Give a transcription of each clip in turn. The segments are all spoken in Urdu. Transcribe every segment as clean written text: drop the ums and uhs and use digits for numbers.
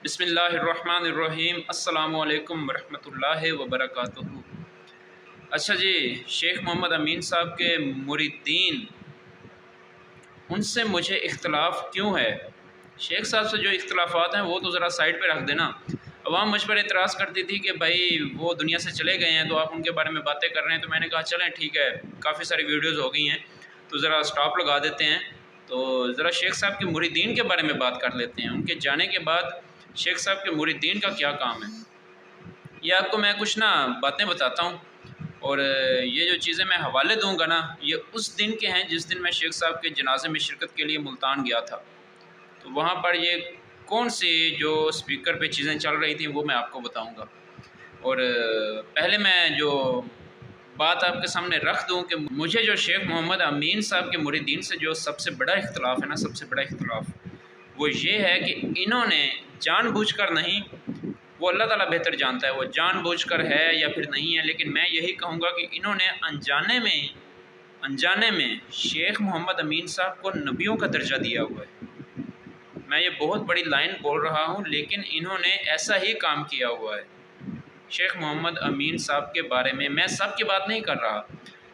بسم اللہ الرحمن الرحیم السلام علیکم ورحمۃ اللہ وبرکاتہ۔ اچھا جی، شیخ محمد امین صاحب کے مریدین، ان سے مجھے اختلاف کیوں ہے؟ شیخ صاحب سے جو اختلافات ہیں وہ تو ذرا سائڈ پہ رکھ دینا۔ عوام مجھ پر اعتراض کرتی تھی کہ بھائی وہ دنیا سے چلے گئے ہیں تو آپ ان کے بارے میں باتیں کر رہے ہیں، تو میں نے کہا چلیں ٹھیک ہے، کافی ساری ویڈیوز ہو گئی ہیں تو ذرا سٹاپ لگا دیتے ہیں، تو ذرا شیخ صاحب کے مریدین کے بارے میں بات کر لیتے ہیں۔ ان کے جانے کے بعد شیخ صاحب کے مریدین کا کیا کام ہے، یہ آپ کو میں کچھ باتیں بتاتا ہوں، اور یہ جو چیزیں میں حوالے دوں گا یہ اس دن کے ہیں جس دن میں شیخ صاحب کے جنازے میں شرکت کے لیے ملتان گیا تھا، تو وہاں پر یہ کون سی جو اسپیکر پہ چیزیں چل رہی تھیں وہ میں آپ کو بتاؤں گا۔ اور پہلے میں جو بات آپ کے سامنے رکھ دوں کہ مجھے جو شیخ محمد امین صاحب کے مریدین سے جو سب سے بڑا اختلاف ہے سب سے بڑا اختلاف وہ یہ ہے کہ انہوں نے جان بوجھ کر نہیں، وہ اللہ تعالیٰ بہتر جانتا ہے وہ جان بوجھ کر ہے یا پھر نہیں ہے، لیکن میں یہی کہوں گا کہ انہوں نے انجانے میں شیخ محمد امین صاحب کو نبیوں کا درجہ دیا ہوا ہے۔ میں یہ بہت بڑی لائن بول رہا ہوں، لیکن انہوں نے ایسا ہی کام کیا ہوا ہے۔ شیخ محمد امین صاحب کے بارے میں سب کی بات نہیں کر رہا،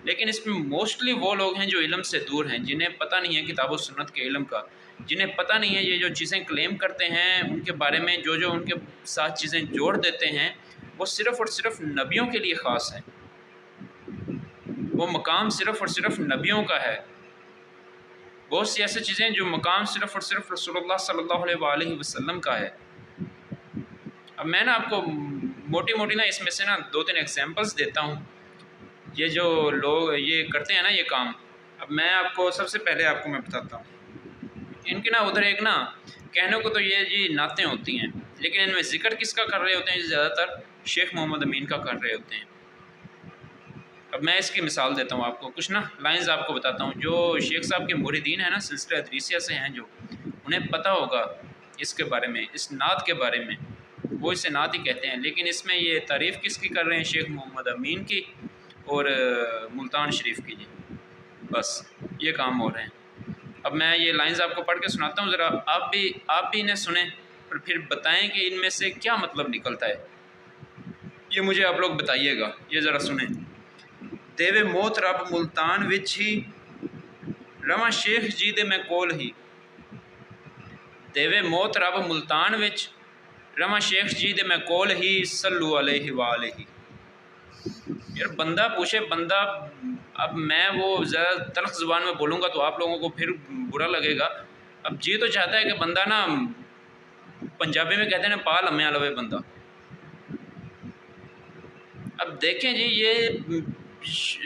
لیکن اس میں موسٹلی وہ لوگ ہیں جو علم سے دور ہیں، جنہیں پتہ نہیں ہے کتاب و سنت کے علم کا، جنہیں پتہ نہیں ہے یہ جو چیزیں کلیم کرتے ہیں ان کے بارے میں جو ان کے ساتھ چیزیں جوڑ دیتے ہیں وہ صرف اور صرف نبیوں کے لیے خاص ہے، وہ مقام صرف اور صرف نبیوں کا ہے۔ بہت سی ایسی چیزیں جو مقام صرف اور صرف رسول اللہ صلی اللہ علیہ وآلہ وسلم کا ہے۔ اب میں آپ کو موٹی اس میں سے دو تین ایگزامپلس دیتا ہوں، یہ جو لوگ یہ کرتے ہیں یہ کام۔ اب میں آپ کو سب سے پہلے آپ کو میں بتاتا ہوں، ان کے ادھر ایک کہنے کو تو یہ جی نعتیں ہوتی ہیں، لیکن ان میں ذکر کس کا کر رہے ہوتے ہیں؟ زیادہ تر شیخ محمد امین کا کر رہے ہوتے ہیں۔ اب میں اس کی مثال دیتا ہوں آپ کو، کچھ لائنز آپ کو بتاتا ہوں۔ جو شیخ صاحب کے مریدین ہیں سلسلہ ادریسیہ سے ہیں، جو انہیں پتہ ہوگا اس کے بارے میں، اس نعت کے بارے میں، وہ اسے نعت ہی کہتے ہیں، لیکن اس میں یہ تعریف کس کی کر رہے ہیں؟ شیخ محمد امین کی اور ملتان شریف کی، جی بس یہ کام ہو رہے ہیں۔ اب میں یہ لائنز آپ کو پڑھ کے سناتا ہوں، ذرا آپ بھی انہیں سنیں اور پھر بتائیں کہ ان میں سے کیا مطلب نکلتا ہے، یہ مجھے آپ لوگ بتائیے گا۔ یہ ذرا سنیں۔ دیوے موت رب ملتان وچ ہی رواں شیخ جی دے میں کول ہی، دیوے موت رب ملتان وچ رواں شیخ جی دے میں کول ہی، صلو علیہ وآلہ۔ یار بندہ پوچھے بندہ، اب میں وہ زیادہ تلخ زبان میں بولوں گا تو آپ لوگوں کو پھر برا لگے گا۔ اب جی تو چاہتا ہے کہ بندہ پنجابی میں کہتے ہیں پال ہمیں لوے بندہ۔ اب دیکھیں جی، یہ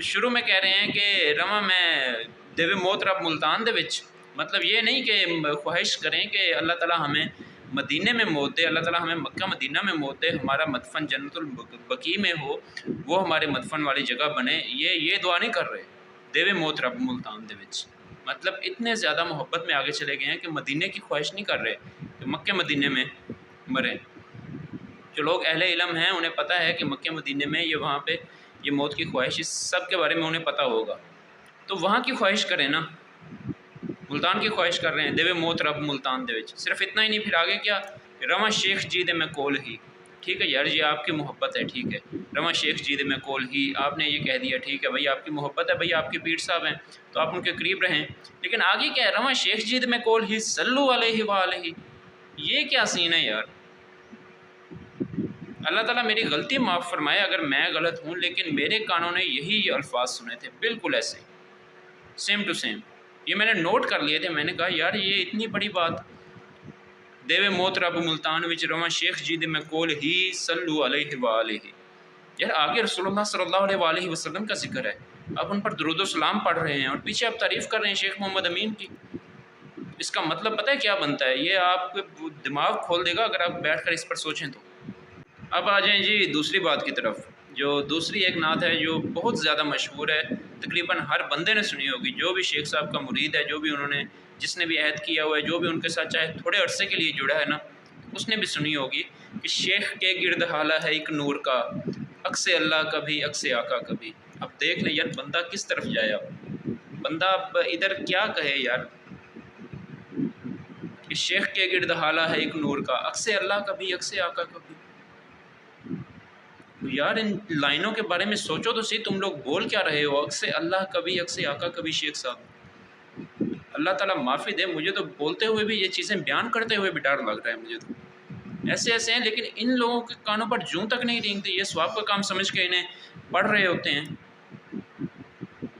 شروع میں کہہ رہے ہیں کہ رواں میں دیوے موت رب ملتان دے وچ، مطلب یہ نہیں کہ خواہش کریں کہ اللہ تعالیٰ ہمیں مدینے میں موت دے، اللہ تعالیٰ ہمیں مکہ مدینہ میں موت دے، ہمارا مدفن جنت البقیع میں ہو، وہ ہمارے مدفن والی جگہ بنے، یہ دعا نہیں کر رہے۔ دیوے موت رب ملتان دے وچ مطلب اتنے زیادہ محبت میں آگے چلے گئے ہیں کہ مدینے کی خواہش نہیں کر رہے کہ مکہ مدینے میں مریں۔ جو لوگ اہل علم ہیں انہیں پتہ ہے کہ مکہ مدینے میں یہ وہاں پہ یہ موت کی خواہش، اس سب کے بارے میں انہیں پتہ ہوگا، تو وہاں کی خواہش کریں ملتان کی خواہش کر رہے ہیں۔ دیوے موت رب ملتان دے وچ، صرف اتنا ہی نہیں، پھر آگے کیا؟ رواں شیخ جی دے میں کول ہی۔ ٹھیک ہے یار، یہ آپ کی محبت ہے، ٹھیک ہے، رواں شیخ جی دے میں کول ہی آپ نے یہ کہہ دیا، ٹھیک ہے بھائی آپ کی محبت ہے، بھائی آپ کے پیر صاحب ہیں تو آپ ان کے قریب رہیں، لیکن آگے کیا ہے؟ رواں شیخ جی دے میں کول ہی، صلو علیہ وآلہ۔ یہ کیا سین ہے یار؟ اللہ تعالیٰ میری غلطی معاف فرمائے اگر میں غلط ہوں، لیکن میرے کانوں نے یہی الفاظ سنے تھے، بالکل ایسے سیم ٹو سیم، یہ میں نے نوٹ کر لیے تھے۔ میں نے کہا یار یہ اتنی بڑی بات، دیوے موت رب ملتان وچ رواں شیخ جی دے میں کول ہی، صلو علیہ وآلہ۔ یار آگے رسول اللہ صلی اللہ علیہ وآلہ وسلم کا ذکر ہے، آپ ان پر درود و سلام پڑھ رہے ہیں اور پیچھے آپ تعریف کر رہے ہیں شیخ محمد امین کی۔ اس کا مطلب پتہ ہے کیا بنتا ہے؟ یہ آپ کے دماغ کھول دے گا اگر آپ بیٹھ کر اس پر سوچیں تو۔ اب آ جائیں جی دوسری بات کی طرف، جو دوسری ایک نعت ہے جو بہت زیادہ مشہور ہے، تقریباً ہر بندے نے سنی ہوگی، جو بھی شیخ صاحب کا مرید ہے، جو بھی جس نے بھی عہد کیا ہوا ہے، جو بھی ان کے ساتھ چاہے تھوڑے عرصے کے لیے جڑا ہے اس نے بھی سنی ہوگی کہ شیخ کے گرد حالہ ہے ایک نور کا، عکس اللہ کبھی عکس آقا کبھی۔ اب دیکھ لیں یار بندہ کس طرف جائے، اب بندہ اب ادھر کیا کہے یار۔ اس شیخ کے گرد حالہ ہے ایک نور کا، عکس اللہ کبھی عکس آقا کبھی۔ یار ان لائنوں کے بارے میں سوچو تو صحیح، تم لوگ بول کیا رہے ہو؟ عکس اللہ کبھی عکس آقا کبھی شیخ صاحب، اللہ تعالیٰ معافی دے، مجھے تو بولتے ہوئے بھی، یہ چیزیں بیان کرتے ہوئے بھی ڈر لگ رہا ہے مجھے تو۔ ایسے ایسے ہیں لیکن ان لوگوں کے کانوں پر جوں تک نہیں رینگتی، یہ ثواب کا کام سمجھ کے انہیں پڑھ رہے ہوتے ہیں،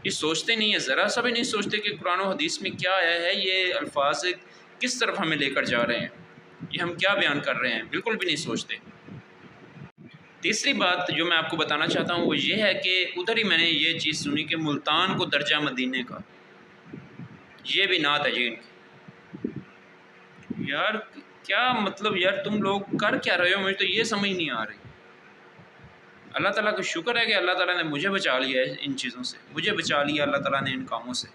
یہ سوچتے نہیں ہیں، ذرا سا بھی نہیں سوچتے کہ قرآن و حدیث میں کیا آیا ہے، یہ الفاظ کس طرف ہمیں لے کر جا رہے ہیں، یہ ہم کیا بیان کر رہے ہیں، بالکل بھی نہیں سوچتے۔ تیسری بات جو میں آپ کو بتانا چاہتا ہوں وہ یہ ہے کہ ادھر ہی میں نے یہ چیز سنی کہ ملتان کو درجہ مدینے کا، یہ بھی نعت ہے جی ان کی۔ یار کیا مطلب، یار تم لوگ کر کیا رہے ہو؟ مجھے تو یہ سمجھ نہیں آ رہی۔ اللہ تعالیٰ کا شکر ہے کہ اللہ تعالیٰ نے مجھے بچا لیا ہے ان چیزوں سے، مجھے بچا لیا اللہ تعالیٰ نے ان کاموں سے۔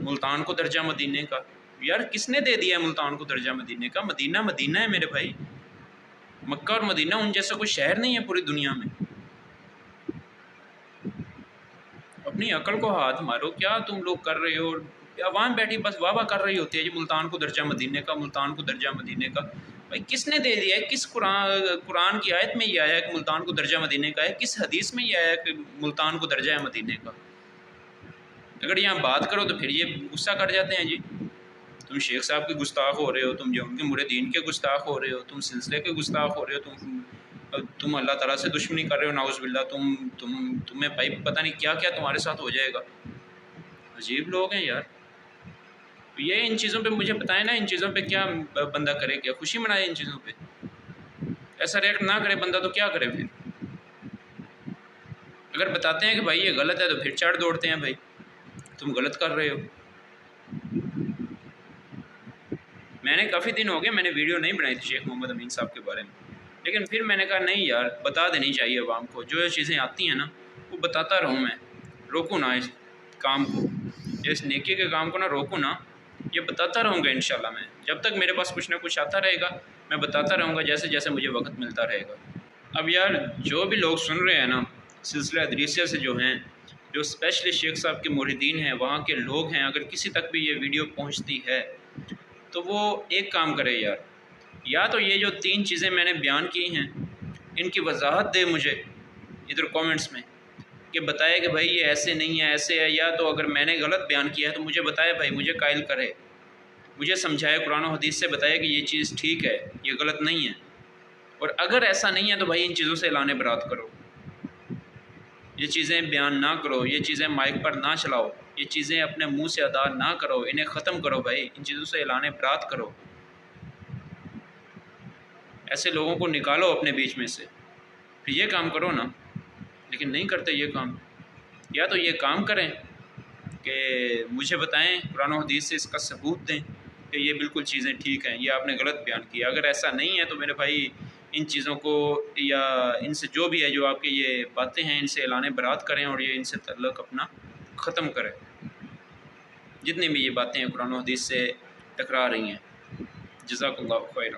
ملتان کو درجہ مدینے کا، یار کس نے دے دیا ہے ملتان کو درجہ مدینے کا؟ مدینہ مدینہ ہے میرے بھائی، مکہ اور مدینہ ان جیسا کوئی شہر نہیں ہے پوری دنیا میں۔ اپنی عقل کو ہاتھ مارو، کیا تم لوگ کر رہے ہو؟ عوام بیٹھی بس واہ واہ کر رہی ہوتی ہے جی، ملتان کو درجہ مدینے کا، ملتان کو درجہ مدینے کا۔ بھائی کس نے دے دیا ہے؟ کس قرآن کی آیت میں یہ آیا ہے کہ ملتان کو درجہ مدینے کا ہے؟ کس حدیث میں یہ آیا ہے کہ ملتان کو درجہ ہے مدینے کا؟ اگر یہاں بات کرو تو پھر یہ غصہ کر جاتے ہیں جی، تم شیخ صاحب کے گستاخ ہو رہے ہو، تم جو ان کے مریدین کے گستاخ ہو رہے ہو، تم سلسلے کے گستاخ ہو رہے ہو، تم اللہ تعالیٰ سے دشمنی کر رہے ہو، نعوذ باللہ، تمہیں بھائی پتہ نہیں کیا کیا تمہارے ساتھ ہو جائے گا۔ عجیب لوگ ہیں یار۔ یہ ان چیزوں پہ مجھے بتائیں نا، ان چیزوں پہ کیا بندہ کرے؟ کیا خوشی منائے ان چیزوں پہ؟ ایسا ریئیکٹ نہ کرے بندہ تو کیا کرے پھر؟ اگر بتاتے ہیں کہ بھائی یہ غلط ہے تو پھر چڑھ دوڑتے ہیں بھائی تم غلط کر رہے ہو۔ میں نے کافی دن ہو گئے میں نے ویڈیو نہیں بنائی تھی شیخ محمد امین صاحب کے بارے میں، لیکن پھر میں نے کہا نہیں یار بتا دینی چاہیے عوام کو، جو چیزیں آتی ہیں نا وہ بتاتا رہوں میں، روکوں نا اس کام کو، اس نیکی کے کام کو نا روکوں نا، یہ بتاتا رہوں گا انشاءاللہ۔ میں جب تک میرے پاس کچھ نہ کچھ آتا رہے گا میں بتاتا رہوں گا، جیسے جیسے مجھے وقت ملتا رہے گا۔ اب یار جو بھی لوگ سن رہے ہیں نا سلسلہ ادریسیہ سے، جو ہیں جو اسپیشلی شیخ صاحب کے مریدین ہیں، وہاں کے لوگ ہیں، اگر کسی تک بھی یہ ویڈیو پہنچتی ہے تو وہ ایک کام کرے یار، یا تو یہ جو 3 چیزیں میں نے بیان کی ہیں ان کی وضاحت دے مجھے ادھر کومنٹس میں، کہ بتائے کہ بھائی یہ ایسے نہیں ہے ایسے ہے، یا تو اگر میں نے غلط بیان کیا ہے تو مجھے بتائے بھائی، مجھے قائل کرے، مجھے سمجھائے، قرآن و حدیث سے بتائے کہ یہ چیز ٹھیک ہے یہ غلط نہیں ہے۔ اور اگر ایسا نہیں ہے تو بھائی ان چیزوں سے اعلان برات کرو، یہ چیزیں بیان نہ کرو، یہ چیزیں مائک پر نہ چلاؤ، یہ چیزیں اپنے منہ سے ادا نہ کرو، انہیں ختم کرو بھائی، ان چیزوں سے اعلان برات کرو، ایسے لوگوں کو نکالو اپنے بیچ میں سے، پھر یہ کام کرو نا، لیکن نہیں کرتے یہ کام۔ یا تو یہ کام کریں کہ مجھے بتائیں قرآن و حدیث سے اس کا ثبوت دیں کہ یہ بالکل چیزیں ٹھیک ہیں، یہ آپ نے غلط بیان کیا۔ اگر ایسا نہیں ہے تو میرے بھائی ان چیزوں کو، یا ان سے جو بھی ہے جو آپ کے یہ باتیں ہیں ان سے اعلان برات کریں اور یہ ان سے تعلق اپنا ختم کریں، جتنی بھی یہ باتیں ہیں قرآن و حدیث سے ٹکرا رہی ہیں۔ جزاک اللہ خیر۔